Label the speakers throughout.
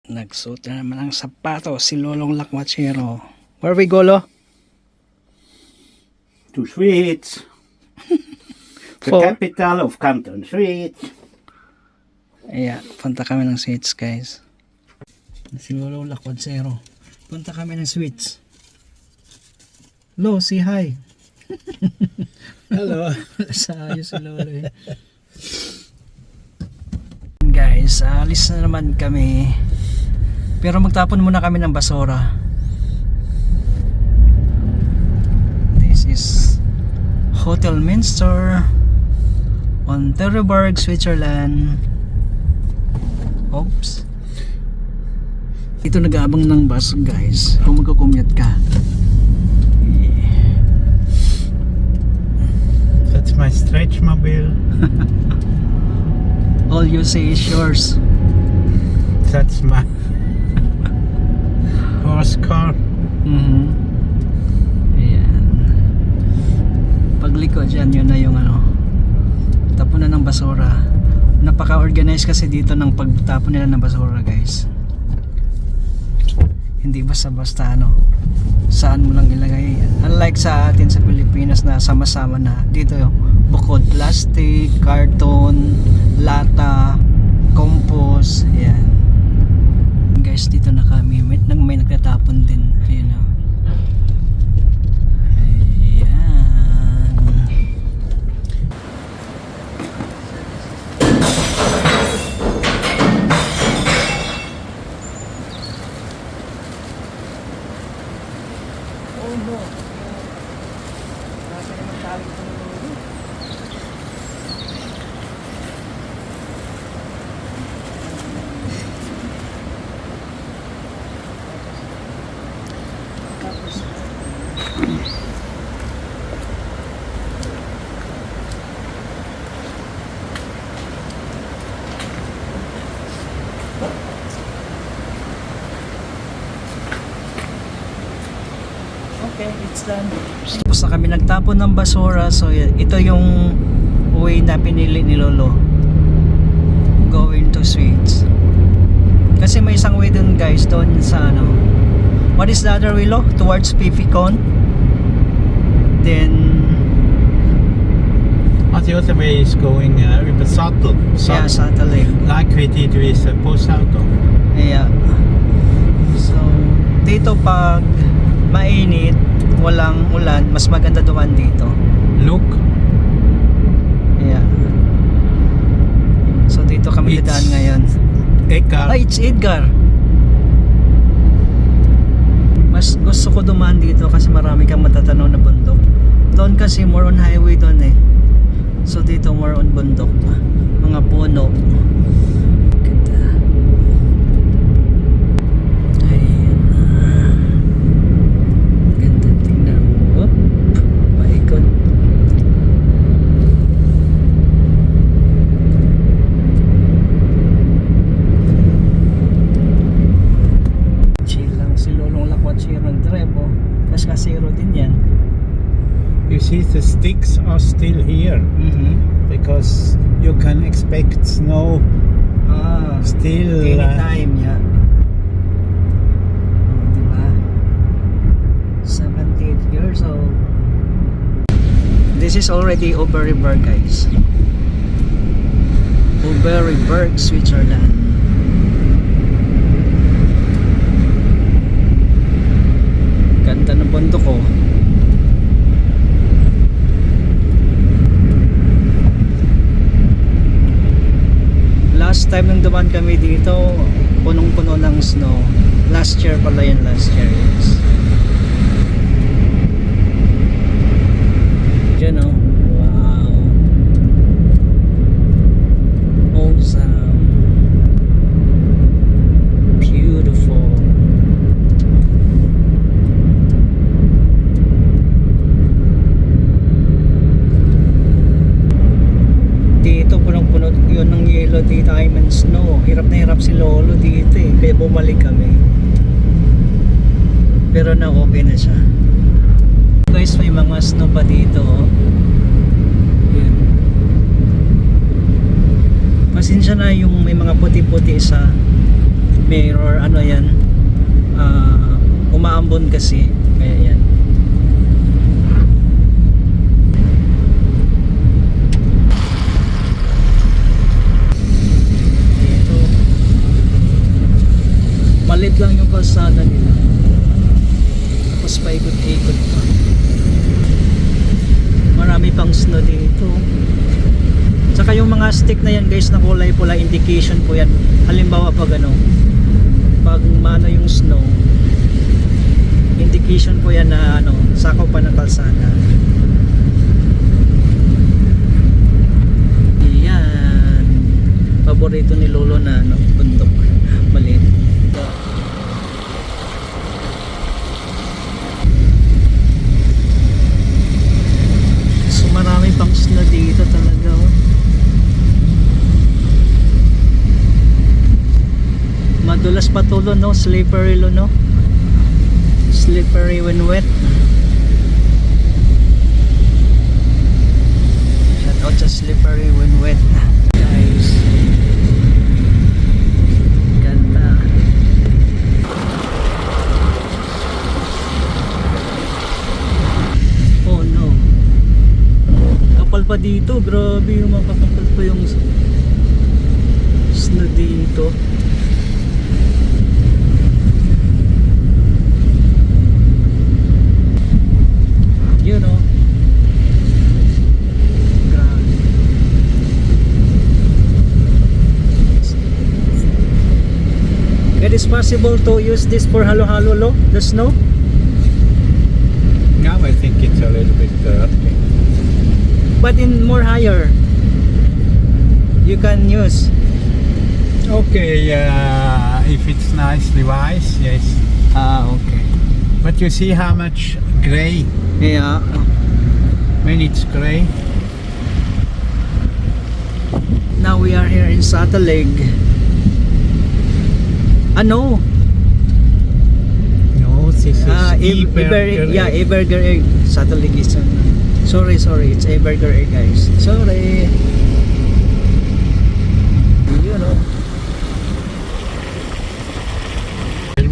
Speaker 1: Nagsuot na naman ng sapato si Lolong Lakwachero. Where we go, Lo?
Speaker 2: To Schwyz. The
Speaker 1: For?
Speaker 2: capital of Canton Schwyz.
Speaker 1: Ayan, punta kami ng Schwyz, guys. Si Lolong Lakwachero. Punta kami ng Schwyz. Lo, say hi.
Speaker 2: Hello.
Speaker 1: Sa ayos si Lolo eh. Guys, alis na naman kami. Pero magtapon muna kami ng basura. This is Hotel Minster on Terreburg, Switzerland. Oops. Ito nag-aabang ng bus, guys. Kung magko-commute ka.
Speaker 2: That's my stretch mobile.
Speaker 1: All you see is yours.
Speaker 2: That's my horse car.
Speaker 1: Ayan. Pagliko dyan, yun na yung ano, tapunan ng basura. Napaka-organize kasi dito ng pagtapon nila ng basura, guys. Hindi basta-basta ano, saan mo lang ilagay. Unlike sa atin sa Pilipinas na sama-sama na, dito bukod plastic, karton, lata, compost, ayan. Guys, dito na kami, may nagtatapon din. Ayan o. Ayan. Oh no. Marami naman tali ito ng lolo. Okay, it's done. Tapos na kami nagtapon ng basura. So ito yung way na pinili ni Lolo going to Schwyz. Kasi may isang way dun, guys, doon sa ano, what is the other way, Lo? Towards Pificon. Then
Speaker 2: The other way is going with the shuttle.
Speaker 1: yeah, Satellite.
Speaker 2: Like we did with the post auto.
Speaker 1: Yeah. So dito pag mainit, walang ulan, mas maganda duman dito.
Speaker 2: Look,
Speaker 1: Yeah. So dito kami
Speaker 2: It's-
Speaker 1: dadaan ngayon.
Speaker 2: Edgar.
Speaker 1: Ay, it's Edgar. Mas gusto ko dumaan dito kasi marami kang matatanaw na bundok. Doon kasi more on highway doon eh. So dito more on bundok. Mga puno. Ganda. Ayan. Ganda tingnan. Oop. Maikot. Chill lang si Lolong Lakwachero ng Trepo. Kas kasero din yan.
Speaker 2: You see the sticks are still here because you can expect snow
Speaker 1: Ah,
Speaker 2: still.
Speaker 1: anytime, yeah. Oh, diba? 78 years old. This is already Oberberg, guys. Oberberg, Switzerland. Ganda ng bundok ko. Last time nung dumaan kami dito, punong-puno ng snow. Last year pala yun, last year. Yes. Diyan oh. Wow. Awesome. Beautiful. Dito punong-puno yun ng yellow dito, I mean snow. Hirap na hirap si Lolo dito eh, kaya bumalik kami. Pero na okay na siya. Guys, may mga snow pa dito oh. Yan. Pasensya na yung may mga puti-puti sa mirror, ano yan, umaambon kasi, kaya yan. Dito malit lang yung kalsada nila, tapos paikot-ikot pa. Marami pang snow dito. Saka yung mga stick na yan guys na kulay pula, indication po yan. Halimbawa pag ano, pag mano yung snow, indication po yan na ano, sakaw pa ng kalsada. Yan, paborito ni Lolo na ano, bundok maliit. So marami pang snow dito talaga, oh. Madulas pa to, no? Slippery, no? Slippery when wet. Shout out sa slippery when wet, guys. Ganda. Oh no, kapal pa dito. Grabe yung makakapal pa yung snow dito. You know, grabe. It is possible to use this for halo-halo, lo? The snow?
Speaker 2: Now I think it's a little bit dirty.
Speaker 1: But in more higher, you can use.
Speaker 2: Okay, if it's nicely wise, yes.
Speaker 1: Ah, okay.
Speaker 2: But you see how much gray
Speaker 1: Yeah.
Speaker 2: when it's gray.
Speaker 1: Now we are here in Satalig. No.
Speaker 2: No, this is Eberger.
Speaker 1: Yeah, Eberger egg. Satalig is sorry, it's Eberger egg, guys. Sorry. You know.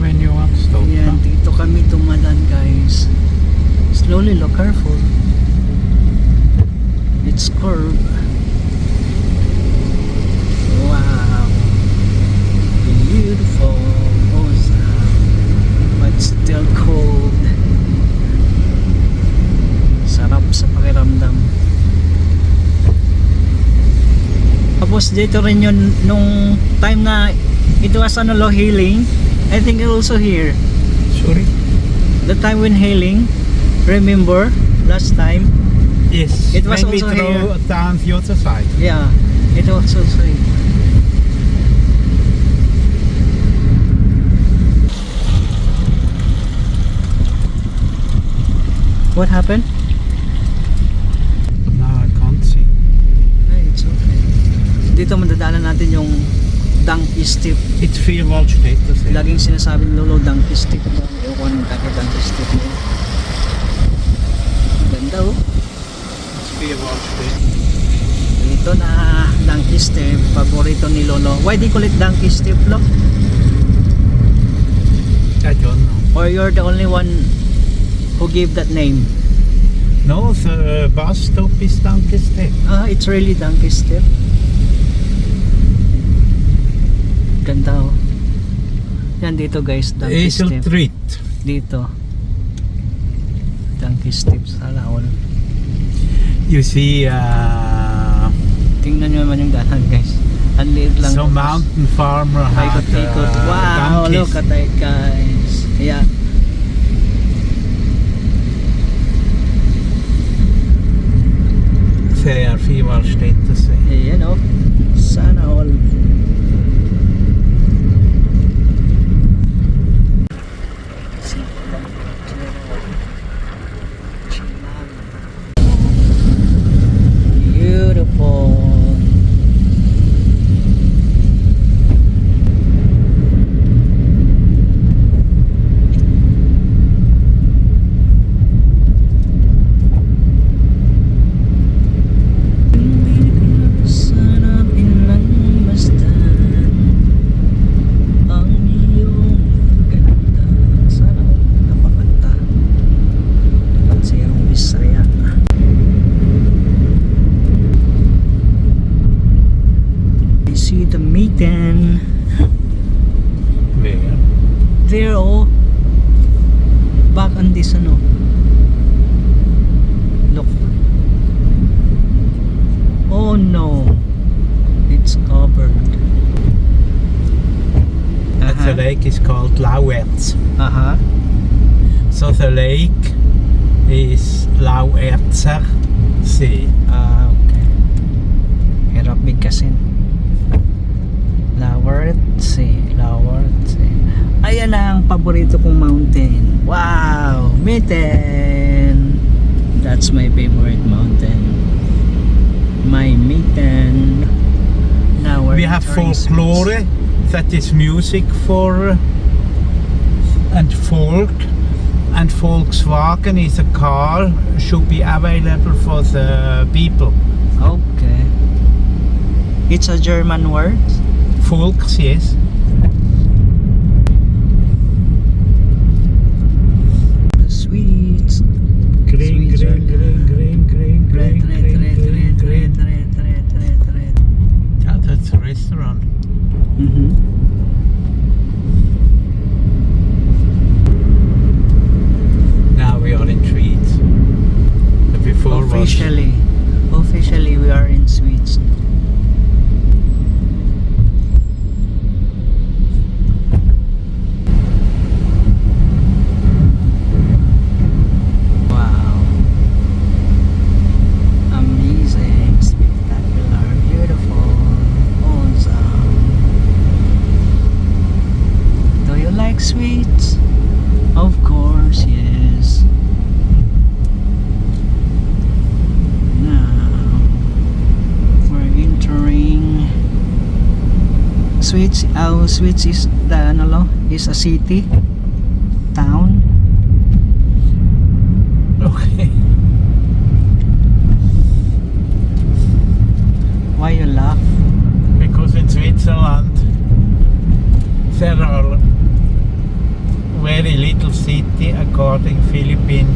Speaker 2: When you want to stop.
Speaker 1: Yan, dito kami tumalan, guys. Slowly, look careful. It's curved. Wow. Beautiful. Awesome. But still cold. Sarap sa pakiramdam. Tapos dito rin yun nung time na it was ano, low hailing. I think also here.
Speaker 2: Sorry?
Speaker 1: The time when hailing, remember last time?
Speaker 2: Yes.
Speaker 1: It was
Speaker 2: when we
Speaker 1: also
Speaker 2: drove
Speaker 1: here.
Speaker 2: down the other side.
Speaker 1: Yeah, it was also here. What happened?
Speaker 2: Now I can't see.
Speaker 1: Hey, it's okay. Dito madadaanan natin yung donkey step.
Speaker 2: It's Vierwaldstädt.
Speaker 1: Laging sinasabi ni Lolo, donkey step. Ewan ko anong donkey step na yun. Ganda, oh.
Speaker 2: It's Vierwaldstädt.
Speaker 1: Ito na donkey step, paborito ni Lolo. Why do you call it donkey step, Lo?
Speaker 2: I don't know.
Speaker 1: Or you're the only one who gave that name?
Speaker 2: No, the bus stop is Dankestädt.
Speaker 1: Ah, it's really donkey step. Ganda, oh. Yan dito, guys, donkey step.
Speaker 2: Eseltritt.
Speaker 1: Dito. Donkey step sa Laon.
Speaker 2: You see,
Speaker 1: Tingnan nyo naman yung daan, guys. Ang liit lang.
Speaker 2: so mountain farmer had
Speaker 1: Paikot-ikot. Wow,
Speaker 2: donkeys.
Speaker 1: look at that, guys. Yeah.
Speaker 2: They are Vierwaldstädt.
Speaker 1: Ayan, oh. Sana all. Beautiful. Sarap ilang there, oh. Back on this, ano. Look. Oh no. It's covered.
Speaker 2: The lake is called Lauwerts.
Speaker 1: Aha.
Speaker 2: So the lake is Lauwertser See.
Speaker 1: Ah, okay. Hirap bigkasin. Lauwertsee. Ayan na ang paborito kong mountain. Wow! Mitten! That's my favorite mountain. My mitten. Now
Speaker 2: We have folklore, that is music for and folk. And Volkswagen is a car, should be available for the people.
Speaker 1: Okay. It's a German word?
Speaker 2: Volks, yes.
Speaker 1: The Swedes.
Speaker 2: Green, green, green, green, green,
Speaker 1: Red,
Speaker 2: green,
Speaker 1: red,
Speaker 2: green,
Speaker 1: red,
Speaker 2: green,
Speaker 1: red,
Speaker 2: green.
Speaker 1: red, red, red, red.
Speaker 2: Yeah, that's a restaurant.
Speaker 1: Mm-hmm.
Speaker 2: Now we are in Schwyz. Before
Speaker 1: Officially we are in Schwyz. Wow. Amazing, spectacular, beautiful, awesome. Do you like sweets? Of course, yes. Now we're entering Schwyz. Schwyz is the is a city, town.
Speaker 2: Okay.
Speaker 1: Why you laugh?
Speaker 2: Because in Switzerland there are very little city according Philippine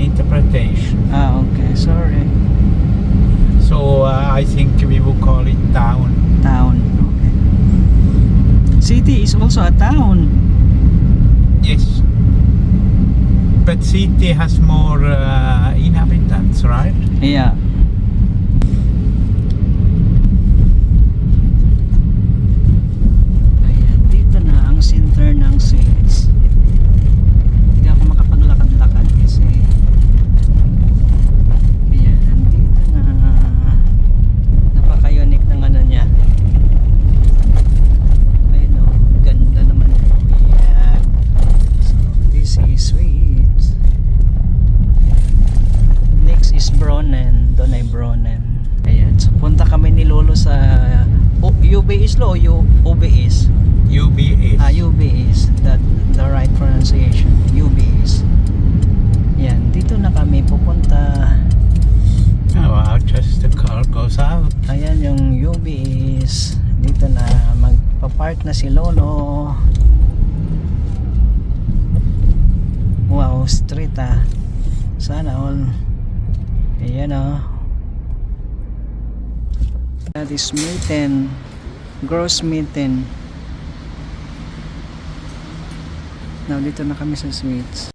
Speaker 2: interpretation.
Speaker 1: Ah, okay. Sorry.
Speaker 2: So I think we will call it town.
Speaker 1: Town. Okay. City is also a town.
Speaker 2: Yes. But city has more inhabitants, right?
Speaker 1: Yeah. Ayan, dito na ang center ng Schwyz. Hindi ako makapaglakad-lakad kasi ayan, nandito na. Napaka-unique ng ano niya. Ayun o, ganda naman. Ayan. So, this is Schwyz. Next is Bronnen. Doon ay Bronnen. Ayan. So, punta kami ni Lolo sa UBS lo o UBS?
Speaker 2: UBS.
Speaker 1: UBS. That the right pronunciation. UBS. Yan. Dito na kami pupunta.
Speaker 2: Oh wow, just the car goes out.
Speaker 1: Ayan yung UBS. Dito na magpa-park na si Lolo. Wow, street ah. Sana all. Ayan oh. That is Mitten. Gross Mitten. Now dito na kami sa Schwyz.